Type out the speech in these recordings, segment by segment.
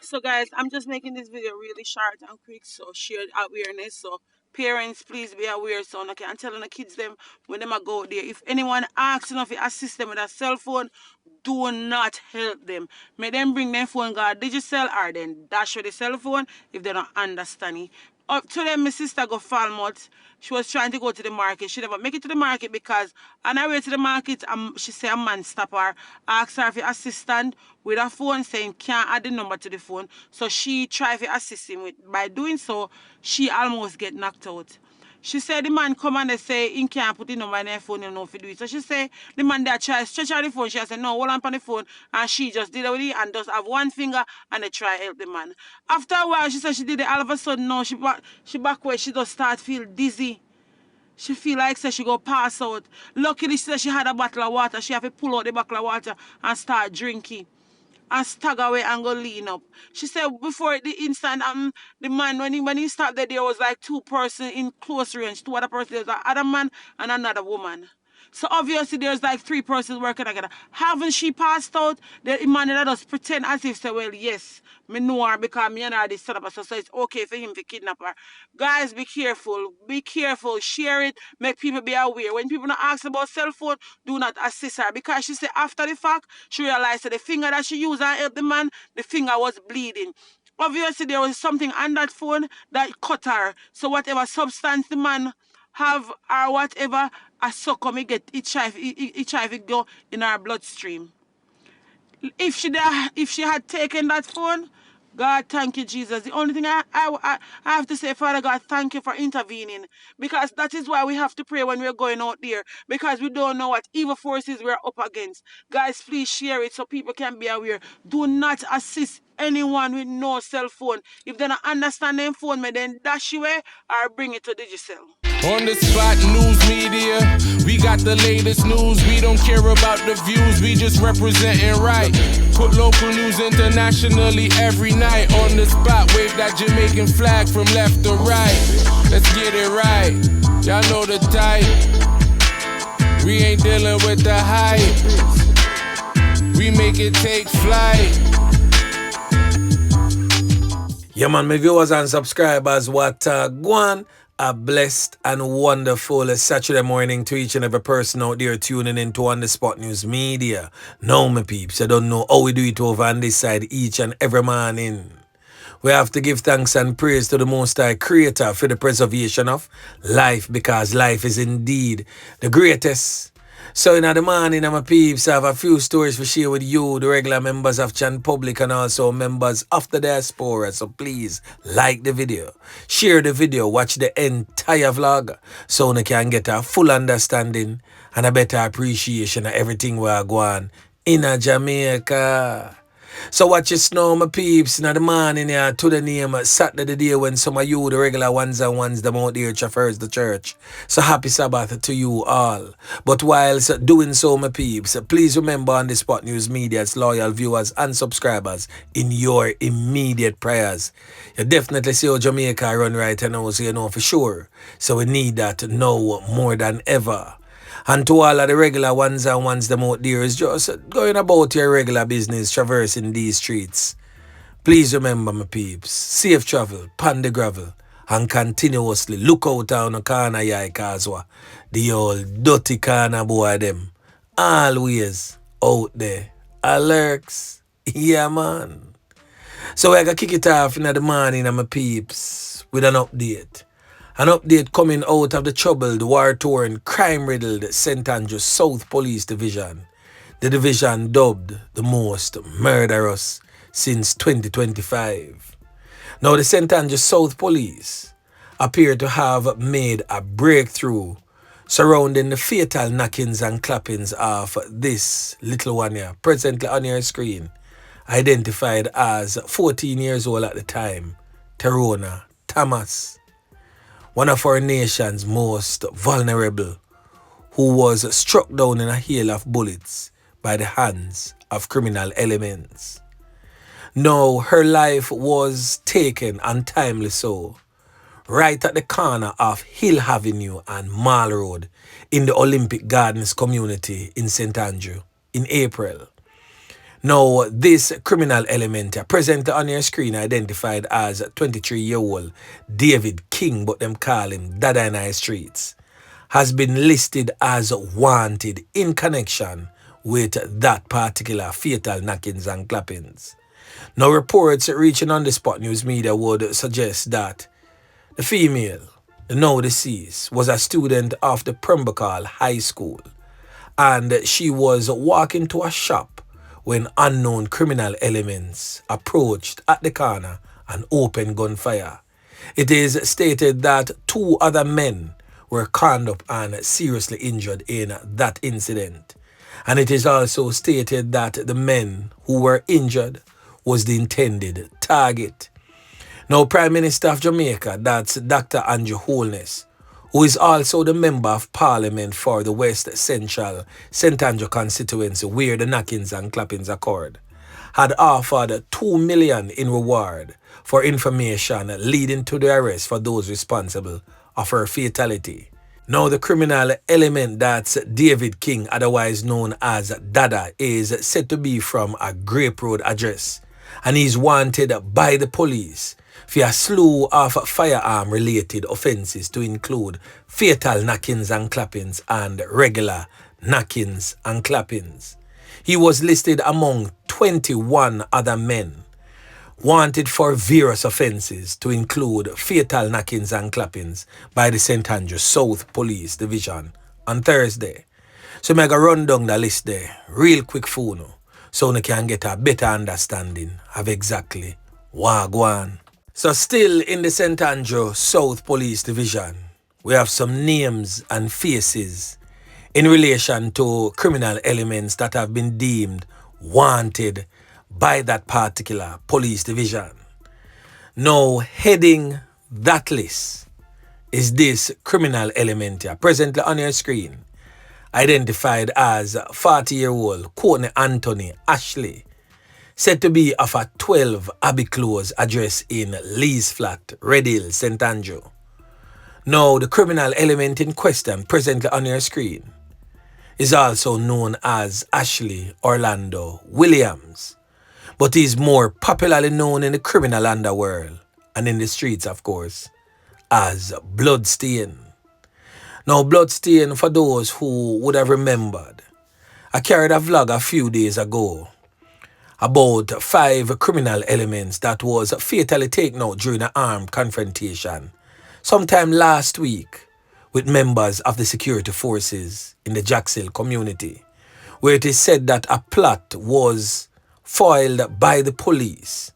So guys, I'm just making this video really short and quick, so share awareness. So parents, please be aware. So okay, I'm telling the kids them when them a go there. If anyone asks enough to assist them with a cell phone, do not help them. May them bring their phone guard digital or then dash with the cell phone if they don't understand it. Up to them, my sister go Falmouth. She was trying to go to the market. She never make it to the market because on her way to the market, she say a man stop her, ask her for assistant with her phone saying can't add the number to the phone. So she tried to assist him with. By doing so, she almost get knocked out. She said the man come and they say he can't put the number in her phone, you know, if you do it. So she say the man there try stretch out the phone. She said no, hold on the phone. And she just did it with it and just have one finger and they try help the man. After a while, she said she did it. All of a sudden, no, she back where she just start feel dizzy. She feel like say she go pass out. Luckily, she said she had a bottle of water. She have to pull out the bottle of water and start drinking and stagger away and go lean up. She said before the instant, the man when he stopped there was like two person in close range, two other person. There was another man and another woman. So obviously there's like three persons working together. Haven't she passed out? The man that does pretend as if say, well, yes, me know her because me and her this set up. So it's okay for him to kidnap her. Guys, be careful. Be careful. Share it. Make people be aware. When people not ask about cell phone, do not assist her. Because she said after the fact, she realized that the finger that she used and help the man, the finger was bleeding. Obviously, there was something on that phone that cut her. So whatever substance the man have or whatever, a sucker me get HIV go in her bloodstream. If she had taken that phone, God, thank you, Jesus. The only thing I have to say, Father God, thank you for intervening. Because that is why we have to pray when we're going out there. Because we don't know what evil forces we're up against. Guys, please share it so people can be aware. Do not assist anyone with no cell phone. If they don't understand their phone, then dash away or bring it to digital. On the spot, news media, we got the latest news. We don't care about the views, we just representing right. Put local news internationally every night. On the spot, wave that Jamaican flag from left to right. Let's get it right, y'all know the type. We ain't dealing with the hype, we make it take flight. Yeah, man, my viewers and subscribers, what go on? A blessed and wonderful Saturday morning to each and every person out there tuning into On The Spot News Media. Now, my peeps, I don't know how we do it over on this side each and every morning. We have to give thanks and praise to the Most High Creator for the preservation of life, because life is indeed the greatest. So in the morning, my peeps, I have a few stories to share with you, the regular members of Chan Public and also members of the diaspora. So please like the video, share the video, watch the entire vlog so you can get a full understanding and a better appreciation of everything we are going in Jamaica. So watch your snow, my peeps, in the morning here to the name Saturday the day when some of you, the regular ones and ones, them out there traverse the church. So happy Sabbath to you all. But whilst doing so, my peeps, please remember On The Spot News Media's loyal viewers and subscribers in your immediate prayers. You definitely see how Jamaica run right now, so you know for sure. So we need that now more than ever. And to all of the regular ones and ones them out there is just going about your regular business, traversing these streets. Please remember, my peeps, safe travel, pan the gravel, and continuously look out on the corner yai Kazwa. The old dirty corner boy them. Always out there. Alerts. Yeah, man. So I gotta kick it off in the morning, my peeps, with an update. An update coming out of the troubled, war-torn, crime-riddled St. Andrews South Police Division. The division dubbed the most murderous since 2025. Now the St. Andrews South Police appear to have made a breakthrough surrounding the fatal knockings and clappings of this little one here, presently on your screen, identified as 14 years old at the time, Terona Thomas, one of our nation's most vulnerable, who was struck down in a hail of bullets by the hands of criminal elements. Now, her life was taken untimely so, right at the corner of Hill Avenue and Mall Road in the Olympic Gardens community in St. Andrew in April. Now, this criminal element presently on your screen identified as 23-year-old David King, but them call him Dada in the streets, has been listed as wanted in connection with that particular fatal knockings and clappings. Now, reports reaching on the Spot News media would suggest that the female, the now deceased, was a student of the Pembroke High School, and she was walking to a shop when unknown criminal elements approached at the corner and opened gunfire. It is stated that 2 other men were conned up and seriously injured in that incident. And it is also stated that the men who were injured was the intended target. Now, Prime Minister of Jamaica, that's Dr. Andrew Holness, who is also the Member of Parliament for the West Central St. Andrew constituency where the knockings and clappings occurred, had offered $2 million in reward for information leading to the arrest for those responsible of her fatality. Now, the criminal element, that's David King, otherwise known as Dada, is said to be from a Grape Road address, and he's wanted by the police for a slew of firearm-related offences to include fatal knockings and clappings and regular knockings and clappings. He was listed among 21 other men wanted for various offences to include fatal knockings and clappings by the St. Andrew South Police Division on Thursday. So I'm going to run down the list there real quick for you so you can get a better understanding of exactly what going on. So still in the St. Andrew South Police Division, we have some names and faces in relation to criminal elements that have been deemed wanted by that particular police division. Now, heading that list is this criminal element here, presently on your screen, identified as 40-year-old Courtney Anthony Ashley, said to be of a 12 Abbey Close address in Lee's Flat, Red Hill, St. Andrew. Now, the criminal element in question, presently on your screen, is also known as Ashley Orlando Williams, but is more popularly known in the criminal underworld and in the streets, of course, as BL00DStain. Now, BL00DStain, for those who would have remembered, I carried a vlog a few days ago about 5 criminal elements that was fatally taken out during an armed confrontation sometime last week with members of the security forces in the Jacksonville community, where it is said that a plot was foiled by the police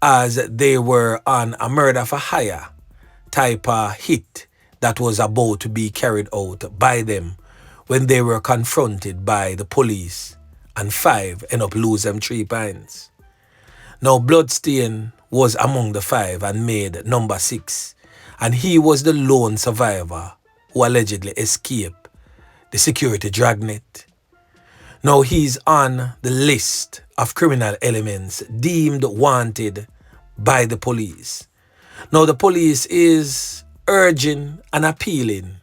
as they were on a murder for hire type of hit that was about to be carried out by them when they were confronted by the police, and 5 end up losing 3 pints. Now, BL00DStain was among the 5 and made number 6, and he was the lone survivor who allegedly escaped the security dragnet. Now, he's on the list of criminal elements deemed wanted by the police. Now, the police is urging and appealing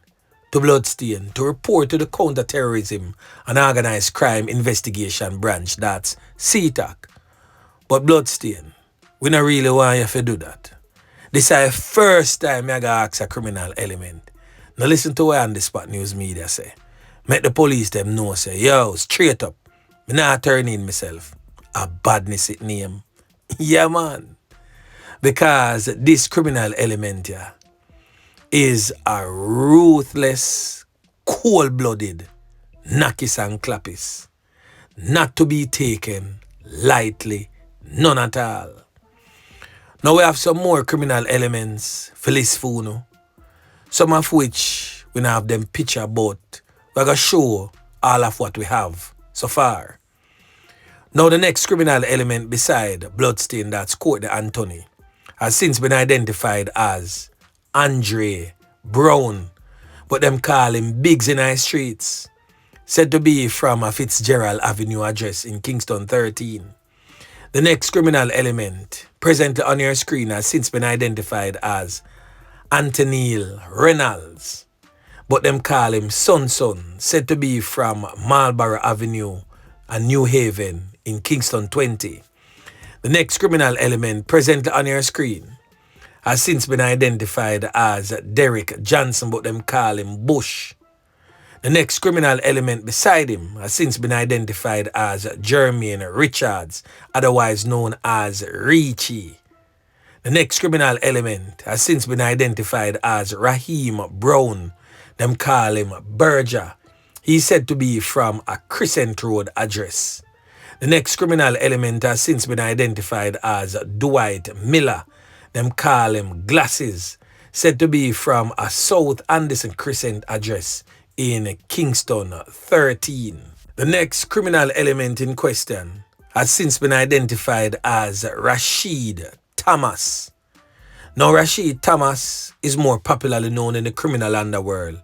to BL00DStain to report to the Counterterrorism and Organized Crime Investigation Branch, that's CTAC. But BL00DStain, we don't really want you to do that. This is the first time I got ask a criminal element. Now listen to what on the Spot News media say. Make the police them know, say, yo, straight up, me not turn in myself. A badness it name. Yeah, man. Because this criminal element here is a ruthless, cold-blooded knockis and clappis, not to be taken lightly, none at all. Now we have some more criminal elements for this phone, some of which we now have them picture, but we're going to show all of what we have so far. Now the next criminal element beside BL00DStain, that's Courtney Anthony, has since been identified as Andre Brown, but them call him Biggs in our streets, said to be from a Fitzgerald Avenue address in Kingston 13. The next criminal element presently on your screen has since been identified as Anthony Reynolds, but them call him Son, said to be from Marlborough Avenue and New Haven in Kingston 20. The next criminal element presently on your screen has since been identified as Derek Johnson, but them call him Bush. The next criminal element beside him has since been identified as Jermaine Richards, otherwise known as Richie. The next criminal element has since been identified as Raheem Brown. Them call him Berger. He's said to be from a Crescent Road address. The next criminal element has since been identified as Dwight Miller. Them call him Glasses. Said to be from a South Anderson Crescent address in Kingston 13. The next criminal element in question has since been identified as Rashid Thomas. Now, Rashid Thomas is more popularly known in the criminal underworld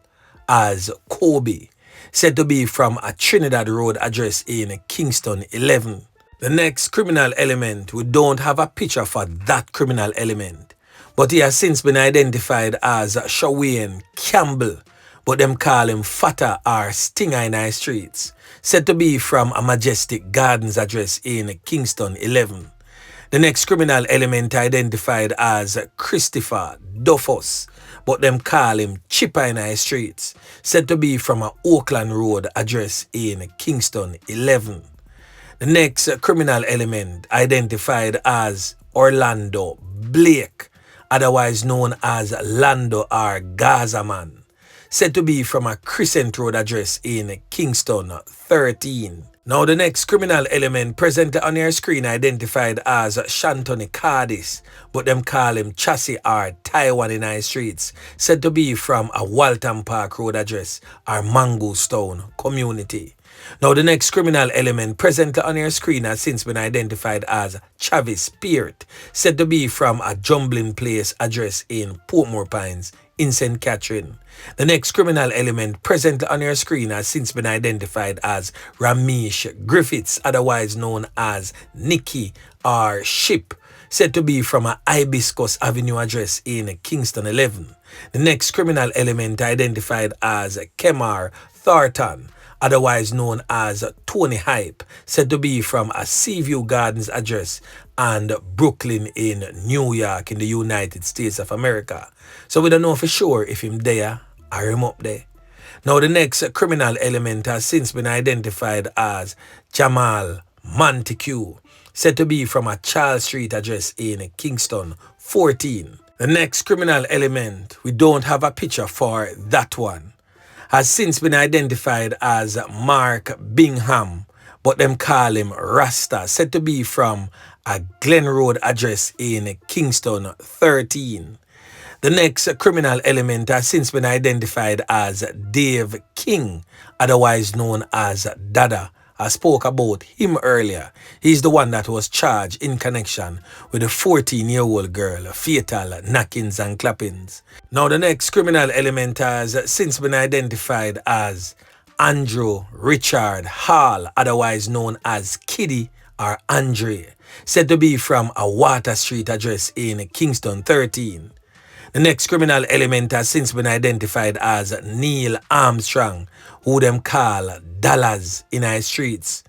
as Kobe, said to be from a Trinidad Road address in Kingston 11. The next criminal element, we don't have a picture for that criminal element, but he has since been identified as Shawain Campbell, but them call him Fatta or Stinger in our streets, said to be from a Majestic Gardens address in Kingston 11. The next criminal element identified as Christopher Duffus, but them call him Chipper in our streets, said to be from a Oakland Road address in Kingston 11. The next criminal element identified as Orlando Blake, otherwise known as Lando or Gazaman, said to be from a Crescent Road address in Kingston 13. Now, the next criminal element present on your screen identified as Shantoni Cardis, but them call him Chassis or Taiwan in our streets, said to be from a Walton Park Road address or Mangostone community. Now, the next criminal element present on your screen has since been identified as Chavis Spirit, said to be from a Jumbling Place address in Portmore Pines in St. Catherine. The next criminal element present on your screen has since been identified as Ramesh Griffiths, otherwise known as Nicky or Ship, said to be from a Hibiscus Avenue address in Kingston 11. The next criminal element identified as Kemar Thornton, otherwise known as Tony Hype, said to be from a Seaview Gardens address and Brooklyn in New York in the United States of America. So we don't know for sure if him there or him up there. Now, the next criminal element has since been identified as Jamal Montague, said to be from a Charles Street address in Kingston 14. The next criminal element, we don't have a picture for that one, has since been identified as Mark Bingham, but them call him Rasta, said to be from a Glen Road address in Kingston 13. The next criminal element has since been identified as Dave King, otherwise known as Dada. I spoke about him earlier. He's the one that was charged in connection with a 14-year-old girl, fatal knockings and clappings. Now, the next criminal element has since been identified as Andrew Richard Hall, otherwise known as Kiddy or Andre, said to be from a Water Street address in Kingston 13. The next criminal element has since been identified as Neil Armstrong, who them call Dollars in our streets.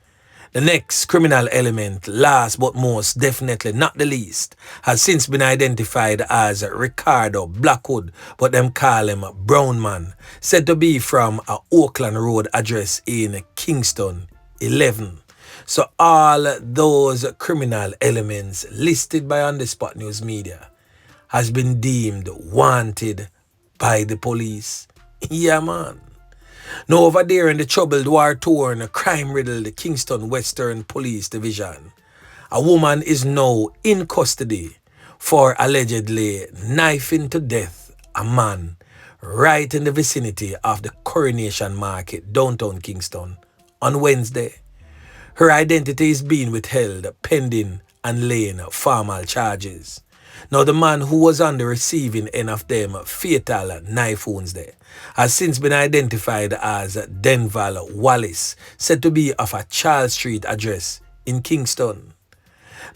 The next criminal element, last but most definitely not the least, has since been identified as Ricardo Blackwood, but them call him Brownman, said to be from a Oakland Road address in Kingston 11. So all those criminal elements listed by On The Spot News Media has been deemed wanted by the police. Yeah, man. Now, over there in the troubled, war-torn, crime-riddled Kingston Western Police Division, a woman is now in custody for allegedly knifing to death a man right in the vicinity of the Coronation Market, downtown Kingston, on Wednesday. Her identity is being withheld pending and laying formal charges. Now, the man who was on the receiving end of them fatal knife wounds there has since been identified as Denval Wallace, said to be of a Charles Street address in Kingston.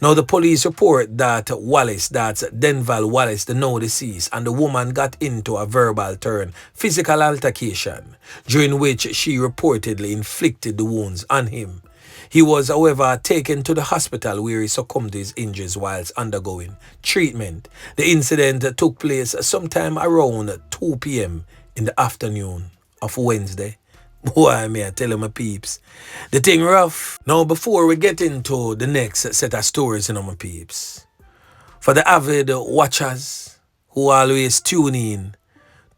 Now, the police report that Wallace, that's Denval Wallace, the now deceased, and the woman got into a verbal turn, physical altercation, during which she reportedly inflicted the wounds on him. He was, however, taken to the hospital where he succumbed to his injuries whilst undergoing treatment. The incident took place sometime around 2 p.m. in the afternoon of Wednesday. Boy, may I tell you, my peeps, the thing rough. Now, before we get into the next set of stories, my peeps, for the avid watchers who always tune in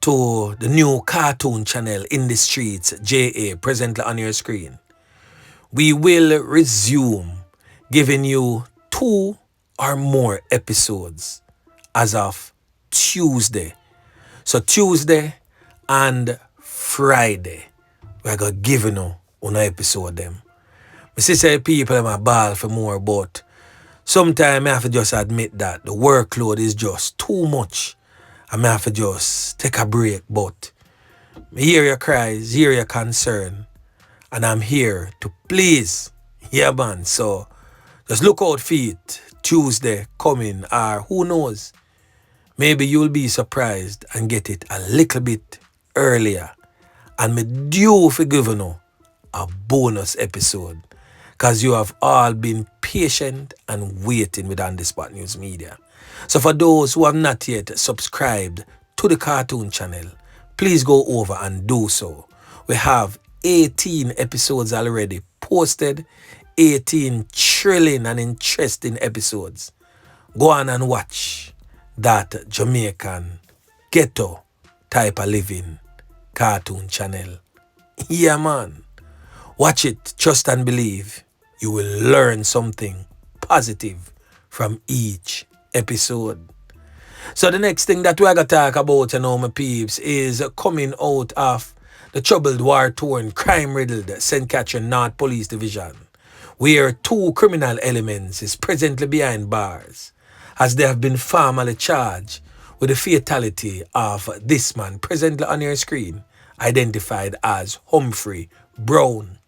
to the new cartoon channel In the Streets, JA, presently on your screen, we will resume giving you 2 or more episodes as of Tuesday. So Tuesday and Friday, we're going to give you an episode them. I say people are my ball for more, but sometimes I have to just admit that the workload is just too much. I may have to just take a break, but I hear your cries, hear your concern, and I'm here to please. Yeah, man. So just look out for it Tuesday coming, or who knows, maybe you'll be surprised and get it a little bit earlier. And me due for giving you a bonus episode, because you have all been patient and waiting with On The Spot News Media. So for those who have not yet subscribed to the cartoon channel, please go over and do so. We have 18 episodes already posted, 18 thrilling and interesting episodes. Go on and watch that Jamaican ghetto type of living cartoon channel. Yeah, man. Watch it, trust and believe. You will learn something positive from each episode. So the next thing that we're going to talk about, my peeps, is coming out of the troubled, war-torn, crime-riddled St. Catherine North Police Division, where 2 criminal elements is presently behind bars, as they have been formally charged with the fatality of this man, presently on your screen, identified as Humphrey Brown.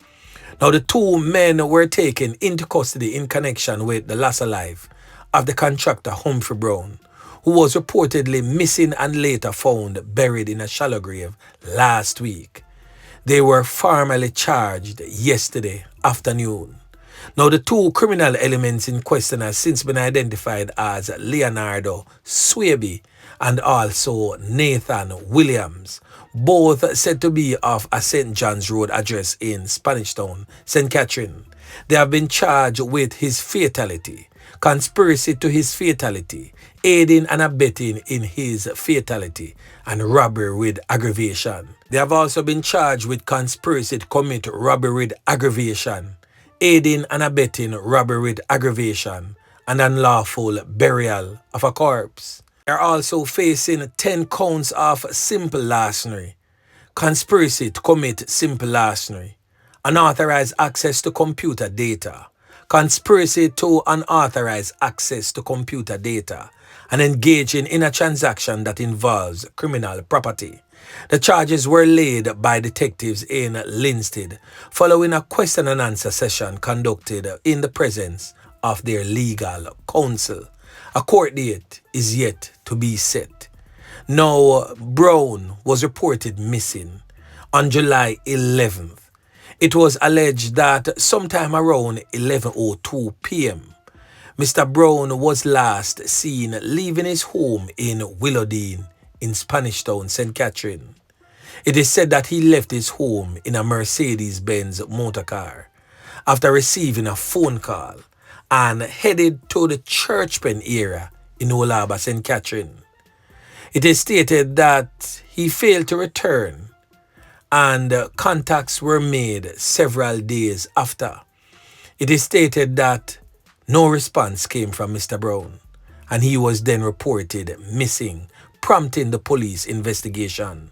Now, the 2 men were taken into custody in connection with the loss of life of the contractor Humphrey Brown, who was reportedly missing and later found buried in a shallow grave last week. They were formally charged yesterday afternoon. Now, the 2 criminal elements in question have since been identified as Leonardo Swaby and also Nathan Williams, both said to be of a St. John's Road address in Spanish Town, St. Catherine. They have been charged with his fatality, conspiracy to his fatality, aiding and abetting in his fatality, and robbery with aggravation. They have also been charged with conspiracy to commit robbery with aggravation, aiding and abetting robbery with aggravation, and unlawful burial of a corpse. They are also facing 10 counts of simple larceny, conspiracy to commit simple larceny, unauthorized access to computer data, conspiracy to unauthorized access to computer data, and engaging in a transaction that involves criminal property. The charges were laid by detectives in Linstead following a question and answer session conducted in the presence of their legal counsel. A court date is yet to be set. Now, Brown was reported missing on July 11th. It was alleged that sometime around 11:02 p.m., Mr. Brown was last seen leaving his home in Willowdene in Spanish Town, St. Catherine. It is said that he left his home in a Mercedes-Benz motorcar after receiving a phone call and headed to the Churchpen area in Olaba, St. Catherine. It is stated that he failed to return and contacts were made several days after. It is stated that no response came from Mr. Brown and he was then reported missing, prompting the police investigation.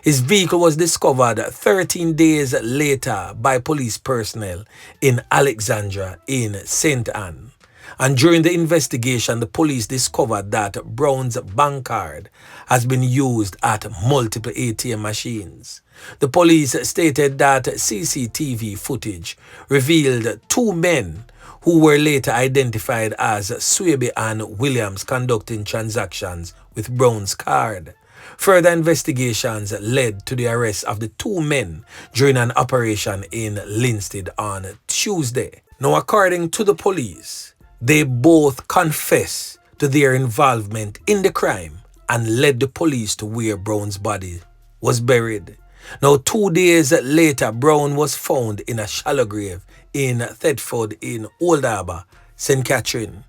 His vehicle was discovered 13 days later by police personnel in Alexandra in St. Anne. And during the investigation, the police discovered that Brown's bank card has been used at multiple ATM machines. The police stated that CCTV footage revealed 2 men who were later identified as Swaby and Williams conducting transactions with Brown's card. Further investigations led to the arrest of the two men during an operation in Linstead on Tuesday. Now, according to the police, they both confessed to their involvement in the crime and led the police to where Brown's body was buried. Now, 2 days later, Brown was found in a shallow grave in Thetford in Old Harbour, St. Catherine.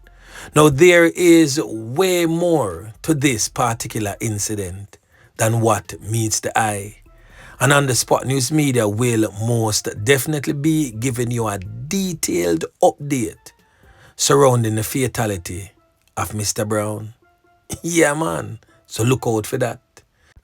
Now, there is way more to this particular incident than what meets the eye. And on the Spot News Media will most definitely be giving you a detailed update surrounding the fatality of Mr. Brown. Yeah, man. So look out for that.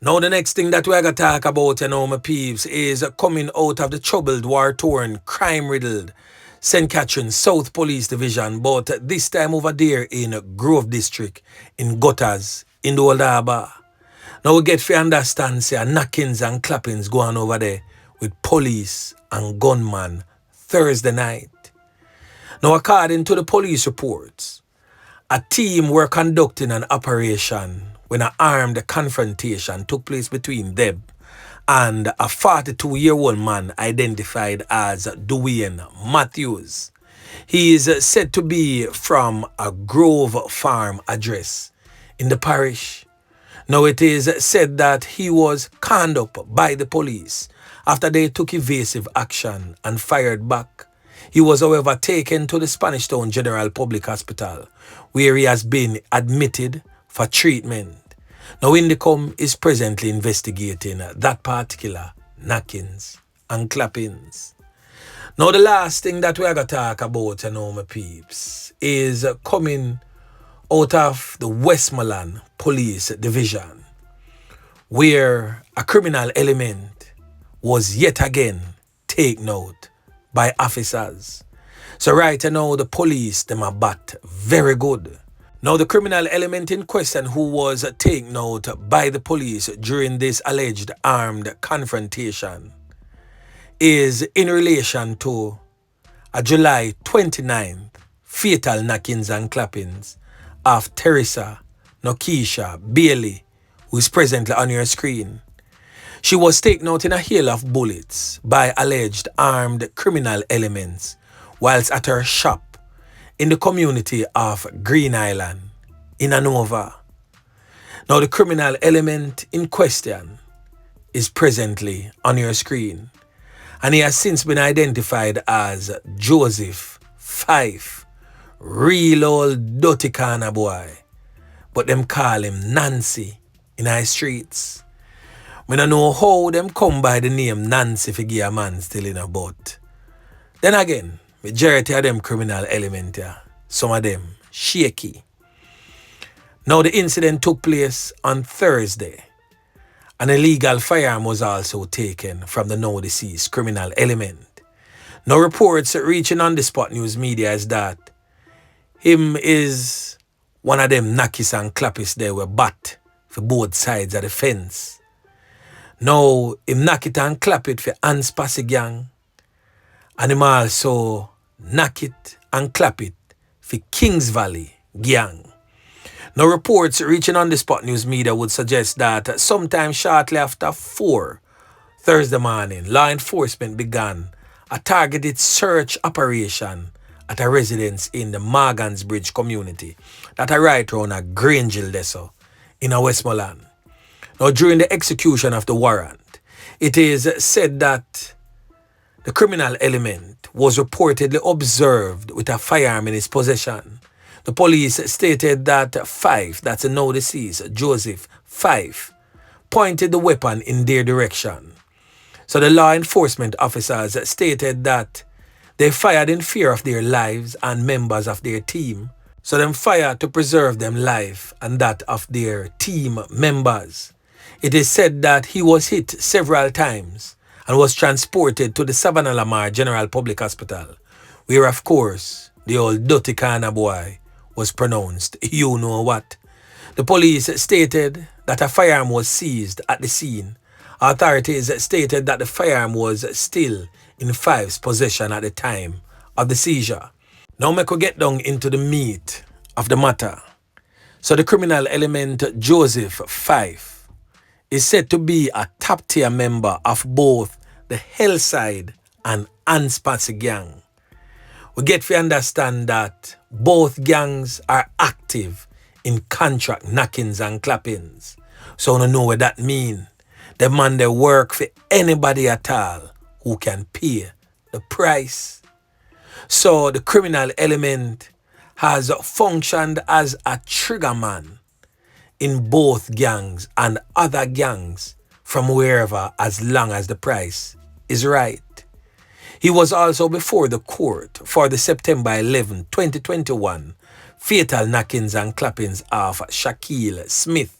Now, the next thing that we're going to talk about, my peeps, is coming out of the troubled, war-torn, crime-riddled St. Catherine South Police Division, but this time over there in Grove District, in Gutters, in the Old Harbour. Now we get to understand, say, knockings and clappings going over there with police and gunmen Thursday night. Now, according to the police reports, a team were conducting an operation when an armed confrontation took place between them and a 42-year-old man identified as Dwayne Matthews. He is said to be from a Grove Farm address in the parish. Now, it is said that he was conned up by the police after they took evasive action and fired back. He was, however, taken to the Spanish Town General Public Hospital, where he has been admitted for treatment. Now, Indicom is presently investigating that particular knockings and clappings. Now, the last thing that we're going to talk about, my peeps, is coming out of the Westmoreland Police Division, where a criminal element was yet again taken out by officers. So right now, the police, them are bat very good. Now, the criminal element in question who was taken out by the police during this alleged armed confrontation is in relation to a July 29th fatal knockings and clappings of Teresa Nokisha Bailey, who is presently on your screen. She was taken out in a hail of bullets by alleged armed criminal elements whilst at her shop in the community of Green Island in Hanover. Now, the criminal element in question is presently on your screen, and he has since been identified as Joseph Fyffe, real old dirty kind of boy, but them call him Nancy in our streets. I don't know how them come by the name Nancy for give a man still in a boat. Then again, majority of them criminal element here, some of them shaky. Now, the incident took place on Thursday. An illegal firearm was also taken from the now deceased criminal element. Now, reports reaching on the Spot News Media is that him is one of them knockies and clappies there were bat for both sides of the fence. Now, him knock it and clap it for Hans Passy gang, and him also knock it and clap it for Kings Valley gang. Now, reports reaching on the Spot News Media would suggest that sometime shortly after 4 Thursday morning, law enforcement began a targeted search operation at a residence in the Morgans Bridge community that are right around a Grangeville Deso in a Westmoreland. Now, during the execution of the warrant, it is said that the criminal element was reportedly observed with a firearm in his possession. The police stated that Fyffe, that's a now deceased Joseph Fyffe, pointed the weapon in their direction. So the law enforcement officers stated that they fired in fear of their lives and members of their team. So them fired to preserve them life and that of their team members. It is said that he was hit several times and was transported to the Savannah Lamar General Public Hospital, where of course the old dirty kind of boy was pronounced you know what. The police stated that a firearm was seized at the scene. Authorities stated that the firearm was still in Fyffe's possession at the time of the seizure. Now we could get down into the meat of the matter. So the criminal element Joseph Fyffe is said to be a top tier member of both the Hillside and Anspassy gang. We get to understand that both gangs are active in contract knockings and clappings. So we don't know what that means. The man they work for anybody at all who can pay the price. So the criminal element has functioned as a trigger man in both gangs and other gangs from wherever, as long as the price is right. He was also before the court for the September 11, 2021 fatal knockings and clappings of Shaquille Smith.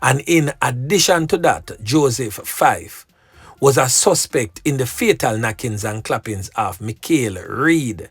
And in addition to that, Joseph Fyffe was a suspect in the fatal knockings and clappings of Michael Reed.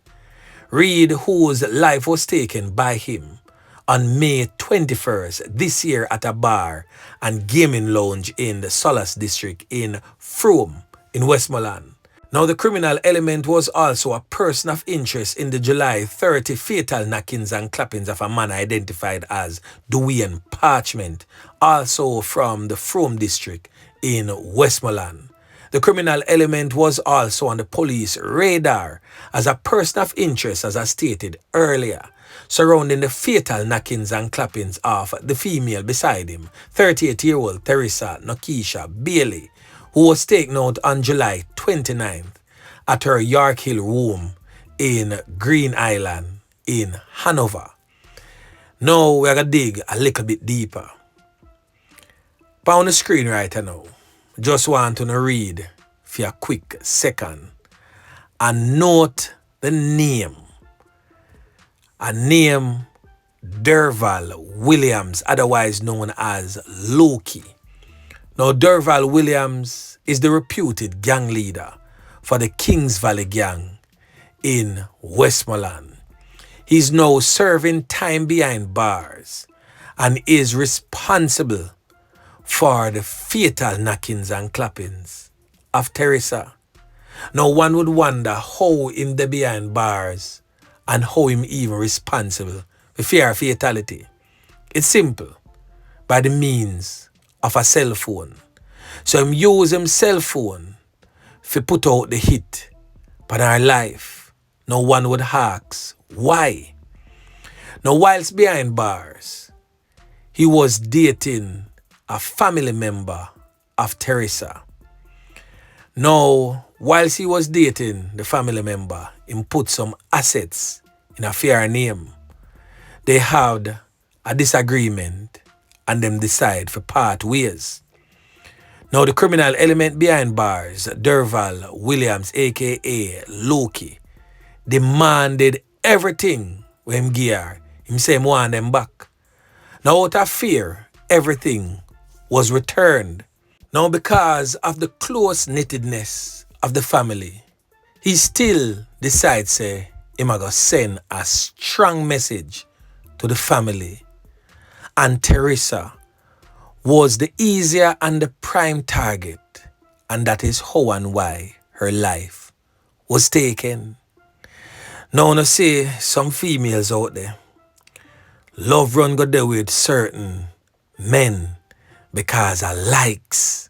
Reed, whose life was taken by him on May 21st this year at a bar and gaming lounge in the Solace district in Frome in Westmoreland. Now, the criminal element was also a person of interest in the July 30 fatal knockings and clappings of a man identified as Dwayne Parchment, also from the Frome district in Westmoreland. The criminal element was also on the police radar as a person of interest, as I stated earlier, surrounding the fatal knockings and clappings of the female beside him, 38-year-old Teresa Nokisha Bailey, who was taken out on July 29th at her York Hill home in Green Island in Hanover. Now we're going to dig a little bit deeper. On the screen right now, just want to read for a quick second and note the name. A name Derval Williams, otherwise known as Loki. Now, Derval Williams is the reputed gang leader for the Kings Valley gang in Westmoreland. He's now serving time behind bars and is responsible for the fatal knockings and clappings of Teresa. Now, one would wonder how him the behind bars and how him even responsible for fear of fatality. It's simple, by the means of a cell phone. So him use him cell phone to put out the hit on our life. No one would ask why. Now, whilst behind bars, he was dating a family member of Teresa. Now, whilst he was dating the family member, he put some assets in a fair name. They had a disagreement and them decide for part ways. Now, the criminal element behind bars, Derval Williams, aka Loki, demanded everything when him gear. Him say him want them back. Now, out of fear, everything was returned. Now, because of the close-knittedness of the family, he still decides say him a go send a strong message to the family. And Teresa was the easier and the prime target, and that is how and why her life was taken. Now, I see some females out there love run go there with certain men because of likes.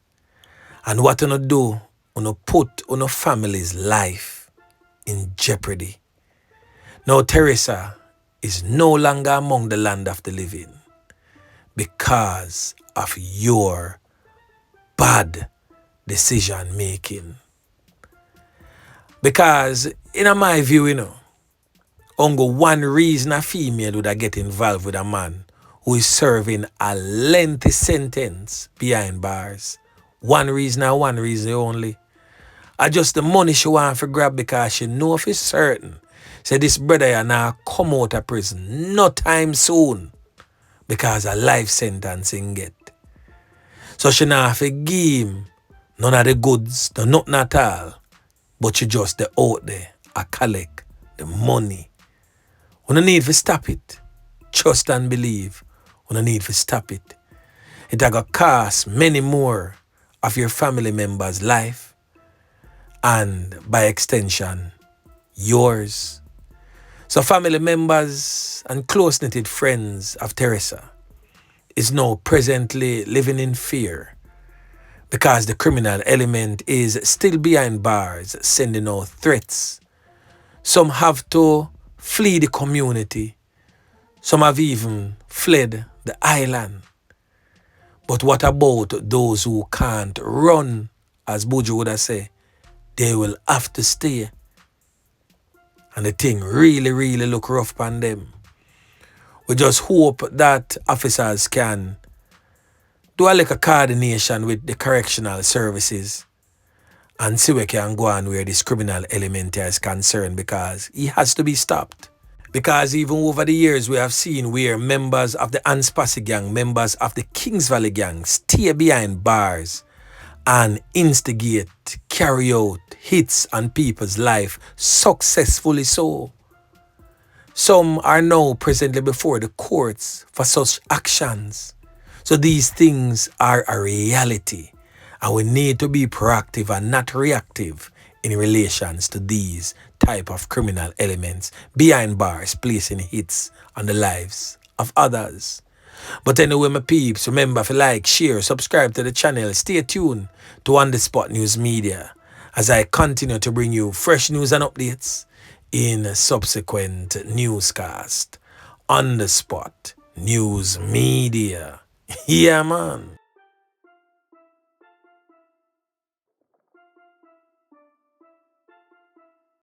And what you do, you put your family's life in jeopardy. Now, Teresa is no longer among the land of the living because of your bad decision making. Because in my view, only one reason a female would get involved with a man who is serving a lengthy sentence behind bars. One reason and one reason only. I just the money she want to grab because she know for certain. Say this brother you now come out of prison no time soon because a life sentence in get. So she not have to give him none of the goods, no nothing at all. But she just the out there, a collect the money. We don't need to stop it. Trust and believe. We don't need to stop it. It a go cost many more of your family members' life and by extension, yours. So family members and close-knitted friends of Teresa is now presently living in fear because the criminal element is still behind bars, sending out threats. Some have to flee the community. Some have even fled the island. But what about those who can't run, as Buju would have said? They will have to stay. And the thing really look rough on them. We just hope that officers can do a little coordination with the correctional services and see we can go on where this criminal element is concerned, because he has to be stopped. Because even over the years we have seen where members of the Anspasi gang, members of the Kings Valley gang stay behind bars and instigate, carry out hits on people's life successfully so. Some are now presently before the courts for such actions. So these things are a reality, and we need to be proactive and not reactive in relations to these type of criminal elements behind bars placing hits on the lives of others. But anyway, my peeps, remember to like, share, subscribe to the channel. Stay tuned to On The Spot News Media as I continue to bring you fresh news and updates in subsequent newscast. On The Spot News Media. Yeah, man.